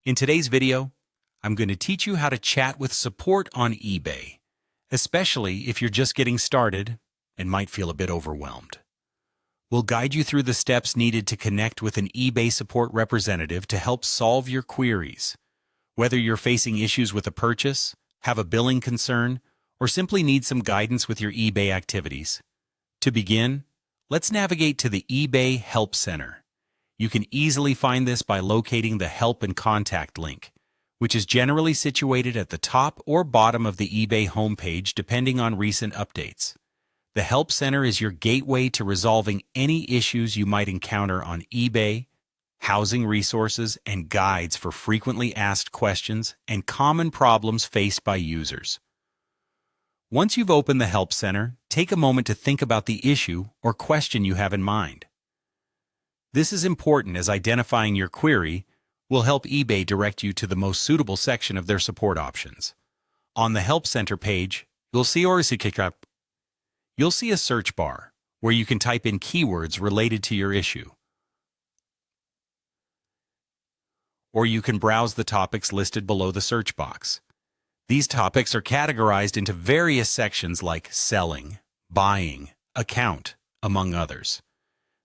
In today's video, I'm going to teach you how to chat with support on eBay, especially if you're just getting started and might feel a bit overwhelmed. We'll guide you through the steps needed to connect with an eBay support representative to help solve your queries. Whether you're facing issues with a purchase, have a billing concern, or simply need some guidance with your eBay activities. To begin, let's navigate to the eBay Help Center. You can easily find this by locating the Help and Contact link, which is generally situated at the top or bottom of the eBay homepage depending on recent updates. The Help Center is your gateway to resolving any issues you might encounter on eBay, housing resources, and guides for frequently asked questions and common problems faced by users. Once you've opened the Help Center, take a moment to think about the issue or question you have in mind. This is important as identifying your query will help eBay direct you to the most suitable section of their support options. On the Help Center page, you'll see a search bar where you can type in keywords related to your issue. Or you can browse the topics listed below the search box. These topics are categorized into various sections like selling, buying, account, among others.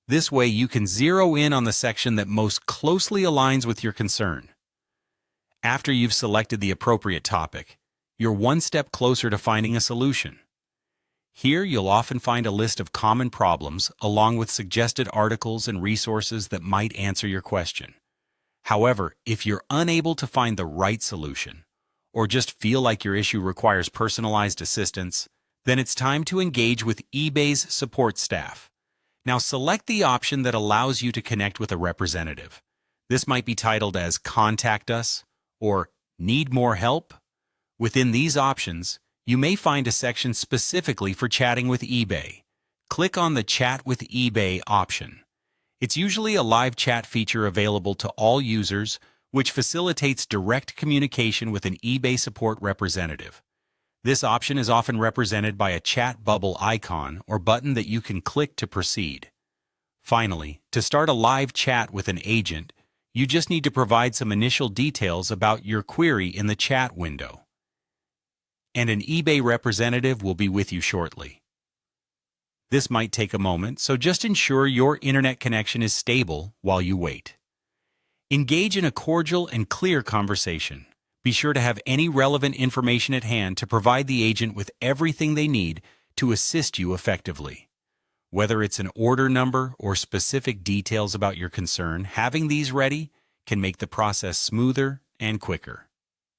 This way you can zero in on the section that most closely aligns with your concern. After you've selected the appropriate topic, you're one step closer to finding a solution. Here you'll often find a list of common problems along with suggested articles and resources that might answer your question. However, if you're unable to find the right solution, or just feel like your issue requires personalized assistance, then it's time to engage with eBay's support staff. Now select the option that allows you to connect with a representative. This might be titled as Contact Us or Need More Help. Within these options, you may find a section specifically for chatting with eBay. Click on the Chat with eBay option. It's usually a live chat feature available to all users, which facilitates direct communication with an eBay support representative. This option is often represented by a chat bubble icon or button that you can click to proceed. Finally, to start a live chat with an agent, you just need to provide some initial details about your query in the chat window. And an eBay representative will be with you shortly. This might take a moment, so just ensure your internet connection is stable while you wait. Engage in a cordial and clear conversation. Be sure to have any relevant information at hand to provide the agent with everything they need to assist you effectively. Whether it's an order number or specific details about your concern, having these ready can make the process smoother and quicker.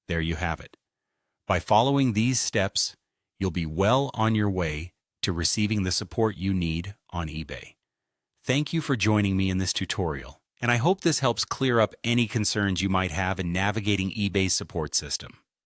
There you have it. By following these steps, you'll be well on your way to receiving the support you need on eBay. Thank you for joining me in this tutorial, and I hope this helps clear up any concerns you might have in navigating eBay's support system.